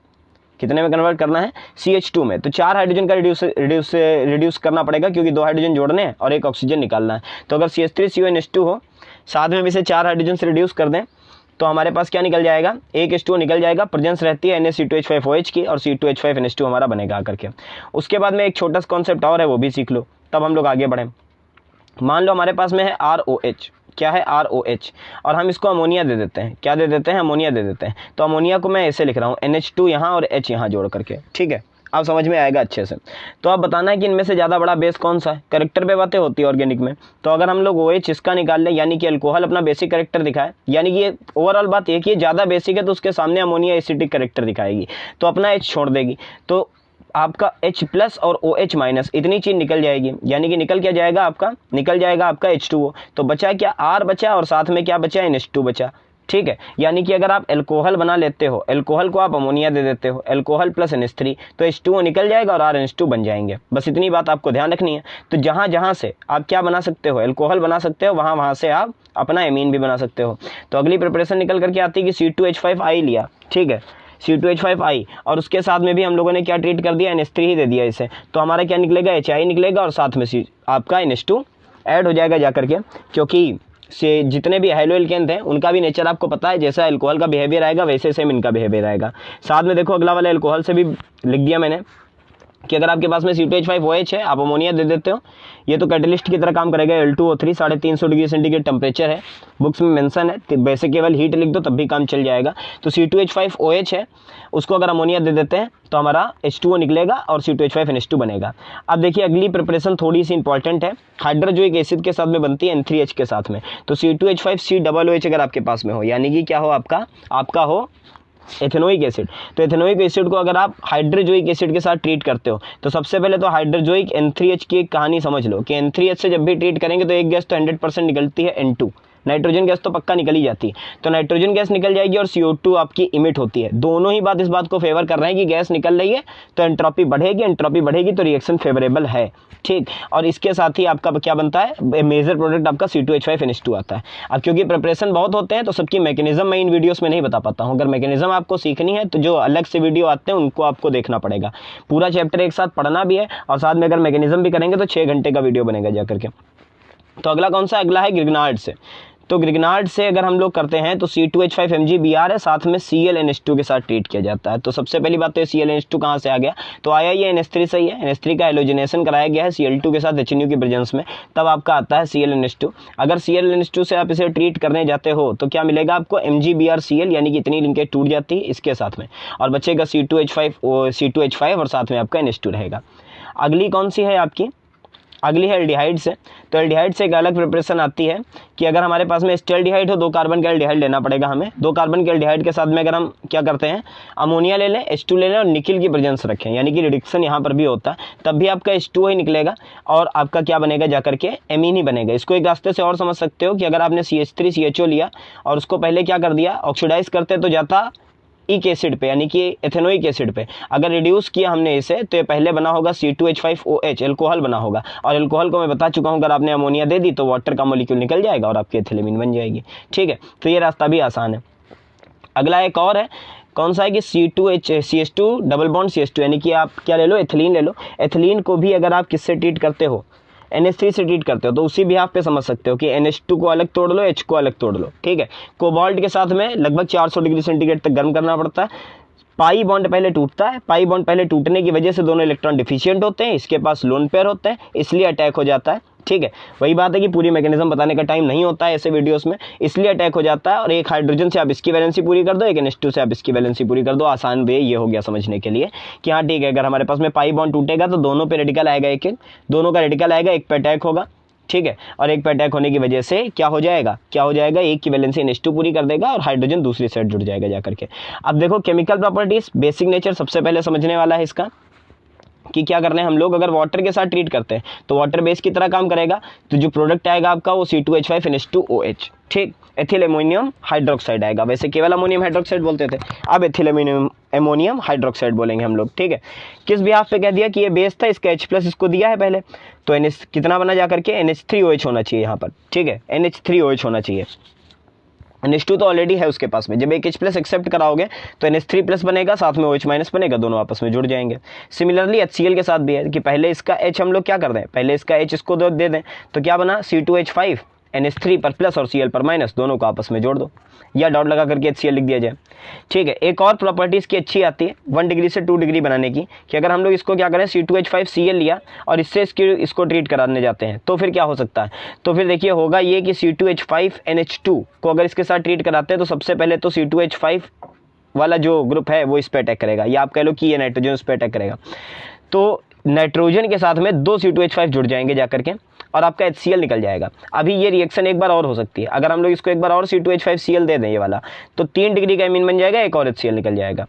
कितने में कन्वर्ट करना है, CH2 में। तो 4 हाइड्रोजन का रिड्यूस करना पड़ेगा, क्योंकि 2 हाइड्रोजन जोड़ने हैं और 1 ऑक्सीजन निकालना है। तो अगर CH3CO NH2 हो, साथ में हम इसे 4 हाइड्रोजन से रिड्यूस कर दें, तो हमारे पास क्या निकल जाएगा, 1 H2O निकल जाएगा, प्रेजेंस रहती है Na(C2H5OH) की, और C2H5 NH2 हमारा बनेगा आकर के। उसके बाद में एक छोटा सा कॉन्सेप्ट और है, वो भी सीख लो, तब हम लोग आगे बढ़ें। मान लो हमारे पास में है ROH, क्या है ROH, और हम इसको अमोनिया दे देते हैं। क्या दे देते हैं, अमोनिया दे देते हैं। तो अमोनिया को मैं ऐसे लिख रहा हूँ, NH2 यहाँ और H यहाँ जोड़ करके, ठीक है, अब समझ में आएगा अच्छे से। तो अब बताना है कि इनमें से ज़्यादा बड़ा बेस कौन सा है। कैरेक्टर पे बातें होती है ऑर्गेनिक में, तो अगर हम लोग OH इसका निकाल लें, यानी कि अल्कोहल अपना बेसिक कैरेक्टर दिखाए, यानी कि ये ओवरऑल बात एक ही, ज़्यादा बेसिक है तो उसके सामने अमोनिया एसिडिक कैरेक्टर दिखाएगी, तो अपना H छोड़ देगी, तो आपका H+ और OH- इतनी चीज़ निकल जाएगी, यानी कि निकल क्या जाएगा आपका, निकल जाएगा आपका H2O। तो बचा क्या, R बचा, और साथ में क्या बचा, NH2 बचा, ठीक है। यानी कि अगर आप एल्कोहल बना लेते हो, एल्कोहल को आप अमोनिया दे देते हो, एल्कोहल प्लस NH3, तो H2O निकल जाएगा और RNH2 बन जाएंगे। बस इतनी बात आपको ध्यान रखनी है। तो जहाँ जहाँ से आप क्या बना सकते हो, एल्कोहल बना सकते हो, वहाँ वहाँ से आप अपना एमीन भी बना सकते हो। तो अगली प्रिपरेशन निकल करके आती है कि C2H5I लिया, ठीक है, C2H5I, और उसके साथ में भी हम लोगों ने क्या ट्रीट कर दिया, NH3 ही दे दिया इसे, तो हमारा क्या निकलेगा, HI निकलेगा, और साथ में आपका NH2 ऐड हो जाएगा जा करके, क्योंकि से जितने भी हैलो एल्केन थे उनका भी नेचर आपको पता है, जैसा अल्कोहल का बिहेवियर आएगा वैसे सेम इनका बिहेवियर आएगा। साथ में देखो अगला वाला अल्कोहल से भी लिख दिया मैंने कि अगर आपके पास में C2H5OH है, आप अमोनिया दे देते हो, ये तो कैटलिस्ट की तरह काम करेगा। L2O3 350 डिग्री सेंटीग्रेड टेम्परेचर है, बुक्स में मेंशन है, तो वैसे केवल हीट लिख दो तब भी काम चल जाएगा। तो C2H5OH है, उसको अगर अमोनिया दे देते हैं तो हमारा H2O निकलेगा और C2H5 NH2 बनेगा। अब देखिए अगली प्रिपरेशन थोड़ी सी इंपॉर्टेंट है, हाइड्रोजोइक एसिड के साथ में बनती है N3H के साथ में। तो C2H5COOH अगर आपके पास में हो, यानी कि क्या हो आपका हो एथेनोइक एसिड। तो एथेनोइक एसिड को अगर आप हाइड्रोजोइक एसिड के साथ ट्रीट करते हो, तो सबसे पहले तो हाइड्रोजोइक N3H की एक कहानी समझ लो कि N3H से जब भी ट्रीट करेंगे तो एक गैस तो 100% निकलती है N2, नाइट्रोजन गैस तो पक्का निकल ही जाती है। तो नाइट्रोजन गैस निकल जाएगी और CO2 आपकी इमिट होती है। दोनों ही बात इस बात को फेवर कर रहे हैं कि गैस निकल रही है तो एंट्रोपी बढ़ेगी, एंट्रोपी बढ़ेगी तो रिएक्शन फेवरेबल है, ठीक। और इसके साथ ही आपका क्या बनता है, मेजर प्रोडक्ट आपका C2H5 NH2 आता है। अब क्योंकि प्रिपरेशन बहुत होते हैं तो सबकी मैकेनिज्म मैं इन वीडियोस में नहीं बता पाता हूँ। अगर मैकेनिज्म आपको सीखनी है तो जो अलग से वीडियो आते हैं उनको आपको देखना पड़ेगा। पूरा चैप्टर एक साथ पढ़ना भी है और साथ में अगर मैकेनिज्म भी करेंगे तो 6 घंटे का वीडियो बनेगा जा करके। तो अगला कौन सा, अगला है ग्रिग्नार्ड से। तो ग्रिग्नार्ड से अगर हम लोग करते हैं तो C2H5MgBr है, साथ में ClNH2 के साथ ट्रीट किया जाता है। तो सबसे पहली बात तो ClNH2 कहाँ से आ गया, तो आया ये NH3 से ही है। NH3 का हेलोजिनेशन कराया गया है Cl2 के साथ HNU की प्रेजेंस में, तब आपका आता है ClNH2। अगर ClNH2 से आप इसे ट्रीट करने जाते हो तो क्या मिलेगा आपको, MgBrCl, यानी कि इतनी लिंकेज टूट जाती है इसके साथ में, और बचेगा C2H5 और साथ में आपका NH2 रहेगा। अगली कौन सी है आपकी, अगली है एल्डिहाइड से। तो एल्डिहाइड से एक अलग प्रिपरेशन आती है कि अगर हमारे पास में एस्टल्डिहाइड हो, 2 कार्बन का एल्डिहाइड लेना पड़ेगा हमें। 2 कार्बन के एल्डिहाइड के साथ में अगर हम क्या करते हैं, अमोनिया ले लें, H2 ले लें और निकिल की प्रेजेंस रखें, यानी कि रिडक्शन यहाँ पर भी होता है, तब भी आपका H2O ही निकलेगा और आपका क्या बनेगा जा करके, एमीन ही बनेगा। इसको एक रास्ते से और समझ सकते हो कि अगर आपने CH3CHO लिया और उसको पहले क्या कर दिया, ऑक्सीडाइज करते तो जाता इक एसिड पे यानी कि एथेनोइक एसिड पे अगर रिड्यूस किया हमने इसे तो ये पहले बना होगा C2H5OH, एल्कोहल बना होगा। और एल्कोहल को मैं बता चुका हूँ, अगर आपने अमोनिया दे दी तो वाटर का मॉलिक्यूल निकल जाएगा और आपकी एथिलेमीन बन जाएगी। ठीक है, तो ये रास्ता भी आसान है। अगला एक और है, कौन सा है कि C2H डबल बॉन्ड CH2 यानी कि आप क्या ले लो, एथिलीन ले लो। एथिलीन को भी अगर आप किससे ट्रीट करते हो, NH3 से ट्रीट करते हो, तो उसी बिहाफ पे समझ सकते हो कि NH2 को अलग तोड़ लो, H को अलग तोड़ लो। ठीक है, कोबाल्ट के साथ में लगभग 400 डिग्री सेंटीग्रेड तक गर्म करना पड़ता है। पाई बॉन्ड पहले टूटता है, पाई बॉन्ड पहले टूटने की वजह से दोनों इलेक्ट्रॉन डिफिशिएंट होते हैं, इसके पास लोन पेयर होते हैं, इसलिए अटैक हो जाता है। ठीक है, वही बात है कि पूरी मैकेनिज्म बताने का टाइम नहीं होता है ऐसे वीडियोस में, इसलिए अटैक हो जाता है। और एक हाइड्रोजन से आप इसकी वैलेंसी पूरी कर दो, एक NH2 से आप इसकी वैलेंसी पूरी कर दो। आसान वे ये हो गया समझने के लिए कि हाँ ठीक है, अगर हमारे पास में पाई बॉन्ड टूटेगा तो दोनों पे रेडिकल आएगा, एक एक दोनों का रेडिकल आएगा, एक पे अटैक होगा। ठीक है, और एक पे अटैक होने की वजह से क्या हो जाएगा, एक की वैलेंसी NH2 पूरी कर देगा और हाइड्रोजन दूसरी साइड जुड़ जाएगा जाकर के। अब देखो केमिकल प्रॉपर्टीज, बेसिक नेचर सबसे पहले समझने वाला है इसका कि क्या करना है हम लोग। अगर वाटर के साथ ट्रीट करते हैं तो वाटर बेस की तरह काम करेगा, तो जो प्रोडक्ट आएगा आपका वो C2H5NH2OH। ठीक, एथिल अमोनियम हाइड्रोक्साइड आएगा, वैसे केवल अमोनियम हाइड्रोक्साइड बोलते थे, अब एथिल अमोनियम हाइड्रोक्साइड बोलेंगे हम लोग। ठीक है, किस बिहाफ पे कह दिया कि ये बेस था, इसका H+ इसको दिया है पहले, तो NH कितना बना जाकर के NH3OH होना चाहिए यहाँ पर। ठीक है, NH3OH होना चाहिए। NH2 तो ऑलरेडी है उसके पास में, जब एक H+ एक्सेप्ट कराओगे तो NH3+ बनेगा, साथ में OH- बनेगा, दोनों आपस में जुड़ जाएंगे। सिमिलरली HCl के साथ भी है कि पहले इसका H हम लोग क्या कर दें, पहले इसका H इसको दे दें, तो क्या बना C2H5 NH3 पर प्लस और Cl पर माइनस, दोनों को आपस में जोड़ दो, या डॉट लगा करके HCl लिख दिया जाए। ठीक है, एक और प्रॉपर्टीज़ की अच्छी आती है 1 डिग्री से 2 डिग्री बनाने की, कि अगर हम लोग इसको क्या करें C2H5Cl लिया और इससे इसको ट्रीट कराने जाते हैं तो फिर क्या हो सकता है। तो फिर देखिए होगा ये कि C2H5NH2 को अगर इसके साथ ट्रीट कराते हैं तो सबसे पहले तो C2H5 वाला जो ग्रुप है वो इस पर अटैक करेगा, या आप कह लो कि ये नाइट्रोजन उस पर अटैक करेगा, तो नाइट्रोजन के साथ में 2 C2H5 जुड़ जाएंगे जाकर के और आपका HCl निकल जाएगा। अभी ये रिएक्शन एक बार और हो सकती है, अगर हम लोग इसको एक बार और C2H5Cl दे दें ये वाला, तो 3 डिग्री का एमीन बन जाएगा, एक और HCl निकल जाएगा।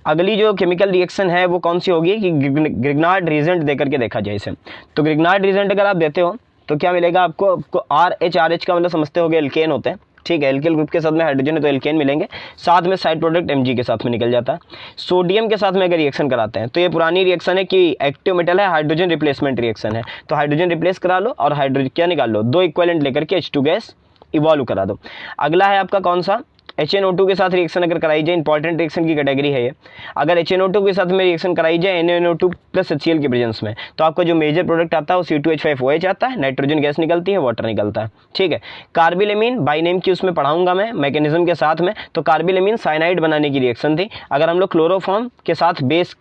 अगली जो केमिकल रिएक्शन है वो कौन सी होगी कि ग्रिग्नार्ड रीजेंट देकर के देखा जाए इसे। तो ग्रिग्नार्ड रीजेंट अगर आप देते हो तो क्या मिलेगा आपको, RH का मतलब समझते होगे एल्केन होते हैं। ठीक है, एल्किल ग्रुप के साथ में हाइड्रोजन है तो एल्केन मिलेंगे, साथ में साइड प्रोडक्ट Mg के साथ में निकल जाता है। सोडियम के साथ में अगर रिएक्शन कराते हैं तो ये पुरानी रिएक्शन है कि एक्टिव मेटल है, हाइड्रोजन रिप्लेसमेंट रिएक्शन है, तो हाइड्रोजन रिप्लेस करा लो और हाइड्रोजन क्या निकाल लो, 2 इक्विवेलेंट लेकर के H2 गैस इवॉल्व करा दो। अगला है आपका कौन सा, HNO2 के साथ रिएक्शन अगर कराई जाए, इंपॉर्टेंट रिएक्शन की कैटेगरी है ये। अगर HNO2 के साथ में रिएक्शन कराई जाए NaNO2 प्लस HCl के प्रेजेंस में, तो आपका जो मेजर प्रोडक्ट आता है वो C2H5OH आता है, नाइट्रोजन गैस निकलती है, वाटर निकलता है। ठीक है, कार्बिलेमीन बाई नेम की उसमें पढ़ाऊंगा मैं मैकेनिज्म के साथ में। तो कार्बिलेमीन साइनाइड बनाने की रिएक्शन थी, अगर हम लोग क्लोरोफॉर्म के साथ बेस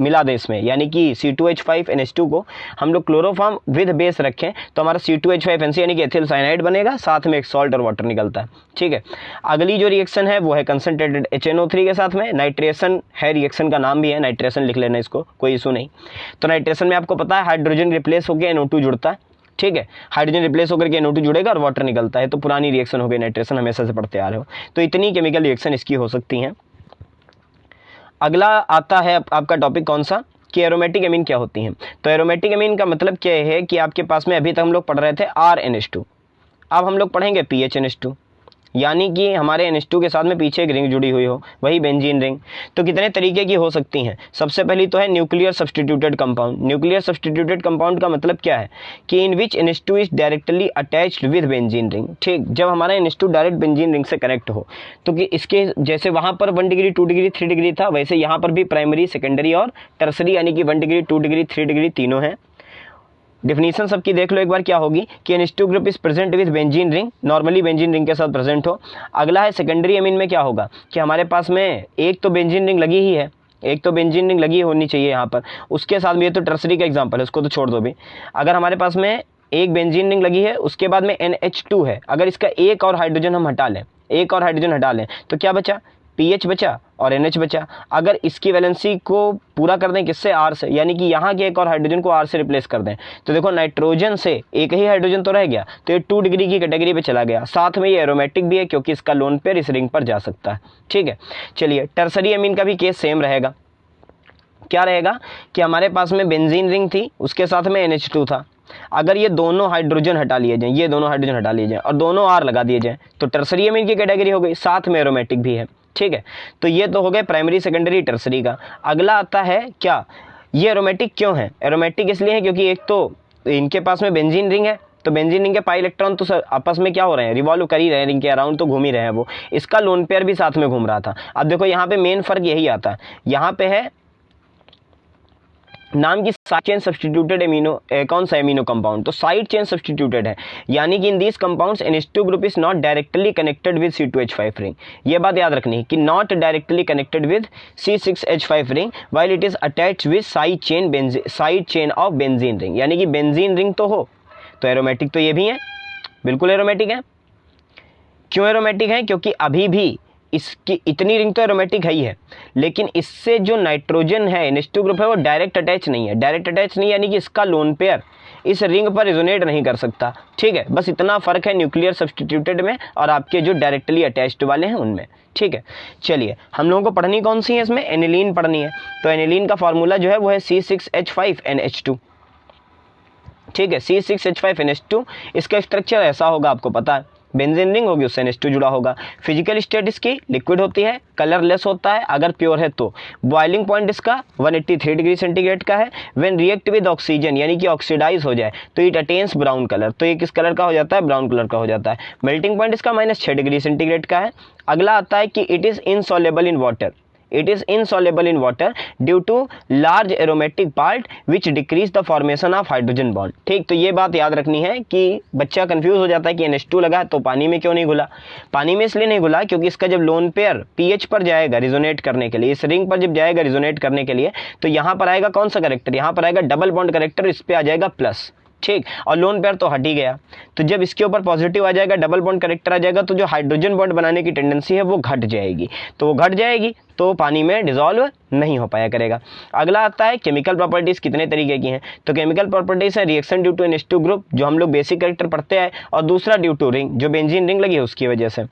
मिला दें इसमें, यानी कि C2H5NH2 को हम लोग क्लोरोफॉर्म विद बेस रखें तो हमारा C2H5NC यानी कि एथिल साइनाइड बनेगा, साथ में एक सॉल्ट और वाटर निकलता है। ठीक है, अगली जो रिएक्शन है वो है कंसंट्रेटेड HNO3 के साथ में नाइट्रेशन है, रिएक्शन का नाम भी है, नाइट्रेशन लिख लेना इसको, कोई इशू नहीं। तो नाइट्रेशन में आपको पता है हाइड्रोजन रिप्लेस होकर NO2 जुड़ता है। ठीक है, हाइड्रोजन रिप्लेस होकर के NO2 जुड़ेगा और वाटर निकलता है, तो पुरानी रिएक्शन हो गई, नाइट्रेशन हमेशा से पढ़ते आ रहे हो। तो इतनी केमिकल रिएक्शन इसकी हो सकती हैं। अगला आता है आपका टॉपिक कौन सा कि एरोमेटिक एमीन क्या होती हैं। तो एरोमेटिक एमीन का मतलब क्या है कि आपके पास में अभी तक हम लोग पढ़ रहे थे RNH2, अब हम लोग पढ़ेंगे PHNH2, यानी कि हमारे NH2 के साथ में पीछे एक रिंग जुड़ी हुई हो, वही बेंजीन रिंग। तो कितने तरीके की हो सकती हैं, सबसे पहली तो है nuclear substituted compound. Nuclear substituted compound का मतलब क्या है कि इन विच NH2 is directly attached with benzene ring. ठीक, जब हमारा NH2 डायरेक्ट बेंजीन रिंग से कनेक्ट हो, तो कि इसके जैसे वहाँ पर 1 डिग्री 2 डिग्री 3 डिग्री था, वैसे यहाँ पर भी प्राइमरी सेकेंडरी और टर्सरी यानी कि 1 डिग्री 2 डिग्री 3 डिग्री तीनों हैं। डेफिनेशन सबकी देख लो एक बार, क्या होगी कि NH2 group is present with benzene ring, normally benzene ring के साथ प्रेजेंट हो। अगला है सेकेंडरी एमीन में क्या होगा कि हमारे पास में एक तो बेंजीन रिंग लगी ही है, एक तो बेंजीन रिंग लगी होनी चाहिए यहाँ पर, उसके साथ में ये तो टर्सरी का एग्जांपल है, उसको तो छोड़ दो भी। अगर हमारे पास में एक बेंजीन रिंग लगी है, उसके बाद में NH2 है, अगर इसका एक और हाइड्रोजन हम हटा लें, एक और हाइड्रोजन हटा लें, तो क्या बचा, PH बचा और NH बचा। अगर इसकी वैलेंसी को पूरा कर दें किससे, R से, यानी कि यहाँ के एक और हाइड्रोजन को R से रिप्लेस कर दें, तो देखो नाइट्रोजन से एक ही हाइड्रोजन तो रह गया, तो ये 2 डिग्री की कैटेगरी पे चला गया। साथ में ये एरोमेटिक भी है क्योंकि इसका लोन पेयर इस रिंग पर जा सकता है। ठीक है, चलिए टर्सरी एमीन का भी केस सेम रहेगा। क्या रहेगा कि हमारे पास में बेंजीन रिंग थी, उसके साथ में NH2 था, अगर ये दोनों हाइड्रोजन हटा लिए जाएं, ये दोनों हाइड्रोजन हटा लिए जाएं और दोनों R लगा दिए जाएं, तो टर्सरी एमीन की कैटेगरी हो गई, साथ में एरोमेटिक भी है। ठीक है, तो ये तो हो गए प्राइमरी सेकेंडरी टर्सरी का। अगला आता है क्या, ये एरोमेटिक क्यों है? एरोमेटिक इसलिए है क्योंकि एक तो इनके पास में बेंजीन रिंग है, तो बेंजीन रिंग के पाई इलेक्ट्रॉन तो सर आपस में क्या हो रहे हैं, रिवॉल्व कर ही रहे हैं, रिंग के अराउंड तो घूम ही रहे हैं वो। इसका लोन पेयर भी साथ में घूम रहा था। अब देखो यहाँ पे मेन फर्क यही आता है, यहाँ पे है नाम की साइड चेन सब्स्टिट्यूटेड एमिनो, कौन सा एमिनो कंपाउंड, तो साइड चेन सब्स्टिट्यूटेड है, यानी कि in this compounds NH2 group is not directly connected with C2H5 ring. ये बात याद रखनी है कि not directly connected with C6H5 ring while it is attached with side chain of benzene ring, यानी कि बेंजीन रिंग तो हो तो एरोमेटिक तो ये भी है, बिल्कुल एरोमेटिक है। क्यों एरोमेटिक है? क्योंकि अभी भी इसकी इतनी रिंग तो एरोमेटिक है ही है, लेकिन इससे जो नाइट्रोजन है NH2 ग्रुप है वो डायरेक्ट अटैच नहीं है। डायरेक्ट अटैच नहीं यानी कि इसका लोन पेयर इस रिंग पर रिजोनेट नहीं कर सकता, ठीक है। बस इतना फर्क है न्यूक्लियर सब्स्टिट्यूटेड में और आपके जो डायरेक्टली अटैच्ड वाले हैं उनमें, ठीक है। चलिए हम लोगों को पढ़नी कौन सी है इसमें, एनिलीन पढ़नी है। तो एनिलीन का फॉर्मूला जो है वो है C6H5NH2, ठीक है, C6H5NH2। इसका स्ट्रक्चर ऐसा होगा, आपको पता है, बेंजीन रिंग होगी उससे NH2 जुड़ा होगा। फिजिकल स्टेट इसकी लिक्विड होती है, कलरलेस होता है अगर प्योर है तो। बॉइलिंग पॉइंट इसका 183 डिग्री सेंटीग्रेड का है। व्हेन रिएक्ट विद ऑक्सीजन यानी कि ऑक्सीडाइज हो जाए तो इट अटेन्स ब्राउन कलर, तो ये किस कलर का हो जाता है, ब्राउन कलर का हो जाता है। मेल्टिंग पॉइंट इसका -6 डिग्री सेंटीग्रेड का है। अगला आता है कि it is insoluble in water, it is insoluble in water due to large aromatic part which decrease the formation of hydrogen bond। ठीक, तो ये बात याद रखनी है कि बच्चा कंफ्यूज हो जाता है कि NH2 लगा है तो पानी में क्यों नहीं घुला। पानी में इसलिए नहीं घुला क्योंकि इसका जब लोन पेयर pH पर जाएगा रिजोनेट करने के लिए, इस रिंग पर जब जाएगा रिजोनेट करने के लिए, तो यहाँ पर आएगा कौन सा करेक्टर, यहाँ पर आएगा डबल बॉन्ड करेक्टर, इस पर आ जाएगा प्लस, ठीक, और लोन पेयर तो हट ही गया। तो जब इसके ऊपर पॉजिटिव आ जाएगा, डबल बॉन्ड करेक्टर आ जाएगा, तो जो हाइड्रोजन बॉन्ड बनाने की टेंडेंसी है वो घट जाएगी। तो वो घट जाएगी तो पानी में डिसॉल्व नहीं हो पाया करेगा। अगला आता है केमिकल प्रॉपर्टीज कितने तरीके की हैं। तो केमिकल प्रॉपर्टीज है reaction due to NH2 group जो हम लोग बेसिक करेक्टर पढ़ते हैं, और दूसरा ड्यू टू रिंग जो बेंजीन रिंग लगी है उसकी वजह से।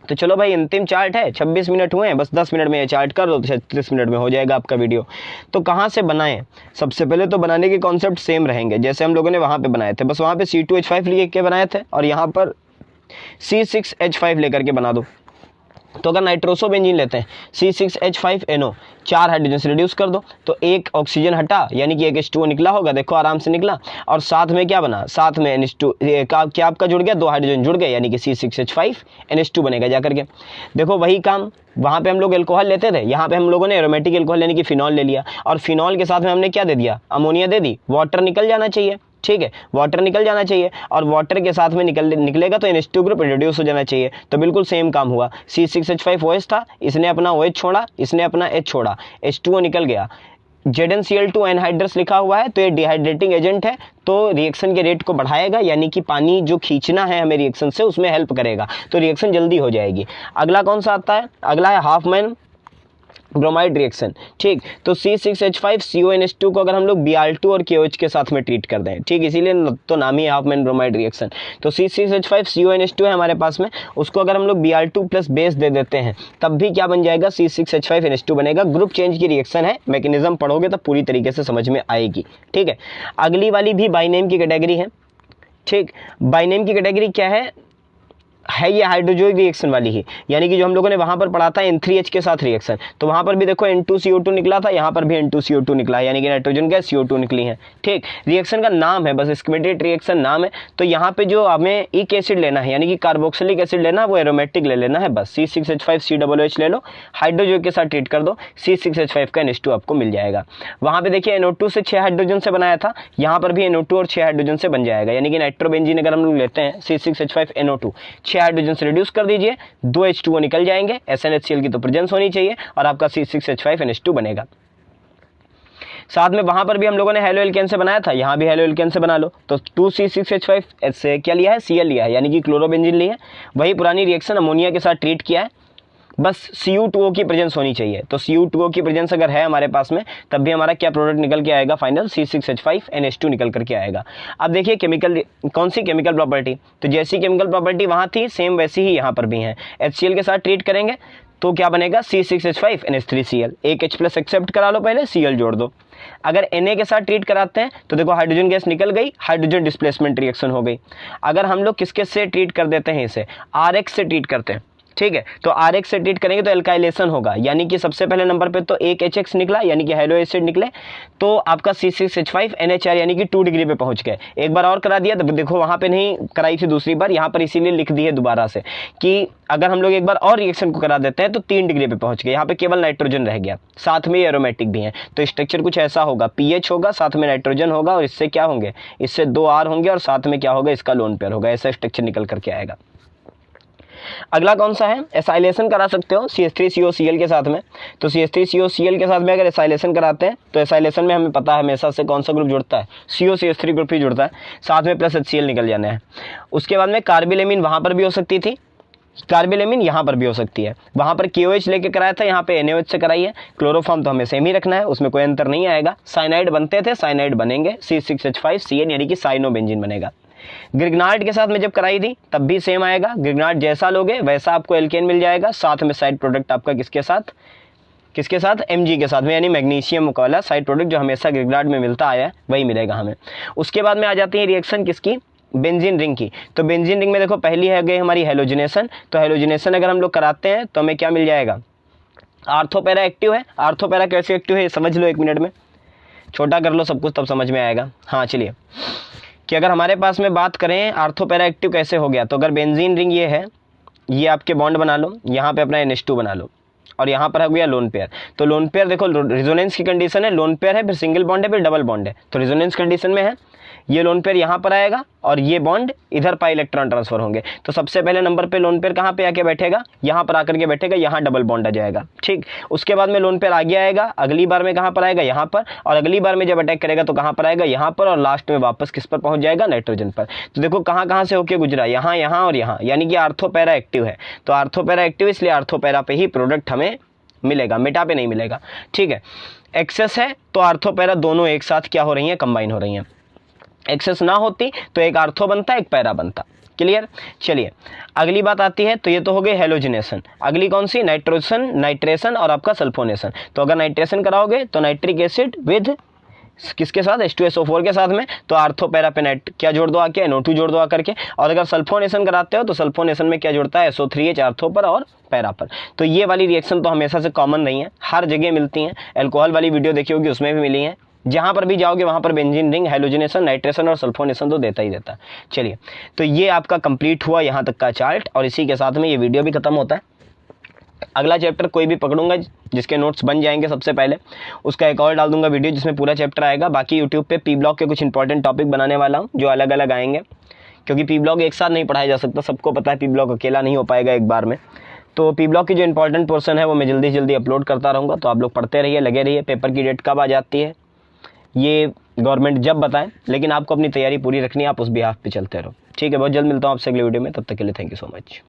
तो चलो भाई अंतिम चार्ट है, 26 मिनट हुए हैं, बस 10 मिनट में ये चार्ट कर दो तो 36 मिनट में हो जाएगा आपका वीडियो। तो कहाँ से बनाएं, सबसे पहले तो बनाने के कॉन्सेप्ट सेम रहेंगे जैसे हम लोगों ने वहाँ पे बनाए थे, बस वहाँ पे C2H5 लेके बनाए थे और यहाँ पर C6H5 लेकर के बना दो। तो अगर नाइट्रोसो बेंजीन लेते हैं C6H5NO, 4 हाइड्रोजन से रिड्यूस कर दो तो एक ऑक्सीजन हटा, यानी कि एक H2O निकला होगा, देखो आराम से निकला, और साथ में क्या बना, साथ में NH2 क्या आपका जुड़ गया, 2 हाइड्रोजन जुड़ गए, यानी कि C6H5NH2 बनेगा जाकर के। देखो वही काम वहाँ पे हम लोग एल्कोहल लेते थे, यहाँ पे हम लोगों ने एरोमेटिक एल्कोहल यानी कि फिनॉल ले लिया, और फिनॉल के साथ में हमने क्या दे दिया, अमोनिया दे दी, वाटर निकल जाना चाहिए, ठीक है, वाटर निकल जाना चाहिए, और वाटर के साथ में निकलेगा तो NH2 ग्रुप रिड्यूस हो जाना चाहिए। तो बिल्कुल सेम काम हुआ, C6H5OH था, इसने अपना OH छोड़ा, इसने अपना H छोड़ा, H2O निकल गया, ZnCl2 एनहाइड्रस लिखा हुआ है, तो ये डिहाइड्रेटिंग एजेंट है, तो रिएक्शन के रेट को बढ़ाएगा, यानी कि पानी जो खींचना है हमें रिएक्शन से उसमें हेल्प करेगा, तो रिएक्शन जल्दी हो जाएगी। अगला कौन सा आता है, अगला है हाफमैन ब्रोमाइड रिएक्शन, ठीक। तो C6H5CONH2 को अगर हम लोग Br2 और KOH के साथ में ट्रीट कर दें, ठीक, इसीलिए तो नाम ही है हाफमैन ब्रोमाइड रिएक्शन। तो C6H5CONH2 है हमारे पास में, उसको अगर हम लोग Br2 प्लस बेस दे देते हैं तब भी क्या बन जाएगा, C6H5NH2 बनेगा। ग्रुप चेंज की रिएक्शन है, मैकेनिज्म पढ़ोगे तो पूरी तरीके से समझ में आएगी, ठीक है। अगली वाली भी बाइनेम की कैटेगरी है, ठीक। बाइनेम की कैटेगरी क्या है ये हाइड्रोजोइक रिएक्शन वाली ही, यानी कि जो हम लोगों ने वहां पर पढ़ा था N3H के साथ रिएक्शन, तो वहां पर भी देखो N2CO2 निकला था, यहाँ पर भी N2CO2 निकला है, यानी कि नाइट्रोजन गैस CO2 निकली है, ठीक। रिएक्शन का नाम है, बस स्कीमेटिक रिएक्शन नाम है। तो यहाँ पे जो हमें इक एसिड लेना है यानी कि कार्बोक्सिलिक एसिड लेना है वो एरोमेटिक ले लेना है, बस C6H5COOH ले लो, हाइड्रोजोइक के साथ ट्रीट कर दो, C6H5 का NH2 आपको मिल जाएगा। वहाँ पे देखिए NO2 से 6 हाइड्रोजन से बनाया था, यहाँ पर भी NO2 और 6 हाइड्रोजन से बन जाएगा, यानी कि नाइट्रोबेंजीन अगर हम लोग लेते हैं C6H5NO2, 6 हाइड्रोजन से रिड्यूस कर दीजिए, 2 H2O निकल जाएंगे, SnHCl की तो प्रेजेंस होनी चाहिए और आपका C6H5NH2 बनेगा। साथ में वहां पर भी हम लोगों ने हेलो एल्केन से बनाया था, यहाँ भी हेलो एल्केन से बना लो। तो 2C6H5 से क्या लिया है, Cl लिया है, यानी कि क्लोरोबेंजीन लिया है, वही पुरानी रिएक्शन अमोनिया के साथ ट्रीट किया है, बस Cu2O की प्रेजेंस होनी चाहिए। तो Cu2O की प्रेजेंस अगर है हमारे पास में तब भी हमारा क्या प्रोडक्ट निकल के आएगा, फाइनल C6H5NH2 निकल करके आएगा। अब देखिए केमिकल, कौन सी केमिकल प्रॉपर्टी, तो जैसी केमिकल प्रॉपर्टी वहाँ थी सेम वैसी ही यहाँ पर भी है। HCl के साथ ट्रीट करेंगे तो क्या बनेगा, C6H5NH3Cl, एक H प्लस एक्सेप्ट करा लो, पहले Cl जोड़ दो। अगर Na के साथ ट्रीट कराते हैं तो देखो हाइड्रोजन गैस निकल गई, हाइड्रोजन डिस्प्लेसमेंट रिएक्शन हो गई। अगर हम लोग किसके से ट्रीट कर देते हैं, इसे RX से ट्रीट करते हैं, ठीक है। तो RH से ट्रीट करेंगे तो एल्काइलेशन होगा, यानी कि सबसे पहले नंबर पे तो एक HX निकला यानी कि हेलो एसिड निकले, तो आपका C6H5 NHR यानी कि 2 डिग्री पे पहुंच गए। एक बार और करा दिया तो देखो वहां पे नहीं कराई थी दूसरी बार, यहाँ पर इसीलिए लिख दी है दोबारा से कि अगर हम लोग एक बार और रिएक्शन को करा देते हैं तो 3 डिग्री पे पहुंच गए। यहाँ पे केवल नाइट्रोजन रह गया, साथ में एरोमेटिक भी है। तो स्ट्रक्चर कुछ ऐसा होगा, पीएच होगा, साथ में नाइट्रोजन होगा, और इससे क्या होंगे, इससे 2 R होंगे, और साथ में क्या होगा, इसका लोन पेयर होगा। ऐसा स्ट्रक्चर निकल करके आएगा। अगला कौन सा है, एसाइलेशन करा सकते हो CH3COCl के साथ में। तो CH3COCl के साथ में अगर एसाइलेशन कराते हैं तो एसाइलेशन में हमें पता है हमेशा से कौन सा ग्रुप जुड़ता है, COCH3 ग्रुप ही जुड़ता है, साथ में प्लस HCl निकल जाना है। उसके बाद में कार्बिलेमिन वहाँ पर भी हो सकती थी, कार्बिलेमिन यहाँ पर भी हो सकती है। वहाँ पर KOH लेके कराया था, यहाँ पे NaOH से कराई है। क्लोरोफॉर्म तो हमें सेम ही रखना है, उसमें कोई अंतर नहीं आएगा। साइनाइड बनते थे, साइनाइड बनेंगे, C6H5CN यानी कि साइनोबेंजीन बनेगा। ग्रिग्नार्ड के साथ में जब कराई थी तब भी सेम आएगा, ग्रिग्नार्ड जैसा लोगे वैसा आपको एल्केन मिल जाएगा, साथ में साइड प्रोडक्ट आपका किसके साथ Mg के साथ में, यानी मैग्नीशियम वाला साइड प्रोडक्ट जो हमेशा ग्रिग्नार्ड में मिलता आया है वही मिलेगा हमें। उसके बाद में आ जाती है रिएक्शन किसकी, बेंजीन रिंग की। तो बेंजीन रिंग में देखो पहली है गई हमारी हेलोजिनेशन। तो हेलोजिनेशन अगर हम लोग कराते हैं तो हमें क्या मिल जाएगा, आर्थोपैरा एक्टिव है। आर्थोपैरा कैसे एक्टिव है समझ लो, 1 मिनट में छोटा कर लो सब कुछ तब समझ में आएगा। हाँ चलिए, कि अगर हमारे पास में बात करें आर्थोपैरा एक्टिव कैसे हो गया, तो अगर बेंजीन रिंग ये है, ये आपके बॉन्ड बना लो, यहाँ पे अपना NH2 बना लो, और यहाँ पर हो गया लोन पेयर। तो लोन पेयर देखो रेजोनेंस की कंडीशन है, लोन पेयर है, फिर सिंगल बॉन्ड है, फिर डबल बॉन्ड है। तो रेजोनेंस कंडीशन में है, ये लोन पेयर यहाँ पर आएगा और ये बॉन्ड इधर पाई इलेक्ट्रॉन ट्रांसफर होंगे। तो सबसे पहले नंबर पे लोन पेयर कहाँ पे आके बैठेगा, यहाँ पर आकर के बैठेगा, यहाँ डबल बॉन्ड आ जाएगा। ठीक, उसके बाद में लोन पेयर आगे आएगा, अगली बार में कहाँ पर आएगा, यहाँ पर, और अगली बार में जब अटैक करेगा तो कहाँ पर आएगा, यहाँ पर, और लास्ट में वापस किस पर पहुंच जाएगा, नाइट्रोजन पर। तो देखो कहाँ से होके गुजरा, यहाँ, यहाँ और यहाँ, यानी कि आर्थोपैरा एक्टिव है। तो आर्थोपैरा एक्टिव इसलिए आर्थोपैरा पे ही प्रोडक्ट हमें मिलेगा, मेटा पे नहीं मिलेगा। ठीक है, एक्सेस है तो आर्थोपैरा दोनों एक साथ क्या हो रही हैं, कंबाइन हो रही हैं। एक्सेस ना होती तो एक आर्थो बनता, एक पैरा बनता। क्लियर। चलिए अगली बात आती है, तो ये तो हो गई हेलोजिनेशन। अगली कौन सी, नाइट्रेशन और आपका सल्फोनेशन। तो अगर नाइट्रेशन कराओगे तो नाइट्रिक एसिड विद किसके साथ, H2SO4 के साथ में, तो आर्थोपैरा पे क्या जोड़ दो आके, NO2 जोड़ दो आकर के। और अगर सल्फोनेशन कराते हो तो सल्फोनेशन में क्या जुड़ता है, SO3H आर्थो पर और पैरा पर। तो ये वाली रिएक्शन तो हमेशा से कॉमन नहीं है, हर जगह मिलती हैं। एल्कोहल वाली वीडियो देखी होगी उसमें भी मिली है, जहां पर भी जाओगे वहां पर बेंजीन रिंग, हेलोजिनेशन, नाइट्रेशन और सल्फोनेशन तो देता ही देता है। चलिए, तो ये आपका कंप्लीट हुआ यहाँ तक का चार्ट, और इसी के साथ में ये वीडियो भी खत्म होता है। अगला चैप्टर कोई भी पकड़ूंगा जिसके नोट्स बन जाएंगे सबसे पहले, उसका एक और डाल दूंगा वीडियो जिसमें पूरा चैप्टर आएगा। बाकी यूट्यूब पे पी ब्लॉक के कुछ इंपॉर्टेंट टॉपिक बनाने वाला हूँ जो अलग अलग आएंगे, क्योंकि पी ब्लॉक एक साथ नहीं पढ़ाया जा सकता, सबको पता है पी ब्लॉक अकेला नहीं हो पाएगा एक बार में। तो पी ब्लॉक की जो इंपॉर्टेंट पोर्शन है वो मैं जल्दी जल्दी अपलोड करता रहूँगा, तो आप लोग पढ़ते रहिए, लगे रहिए। पेपर की डेट कब आ जाती है ये गवर्नमेंट जब बताए, लेकिन आपको अपनी तैयारी पूरी रखनी है, आप उस बिहाफ पे चलते रहो। ठीक है, बहुत जल्द मिलता हूँ आपसे अगले वीडियो में, तब तक के लिए थैंक यू सो मच।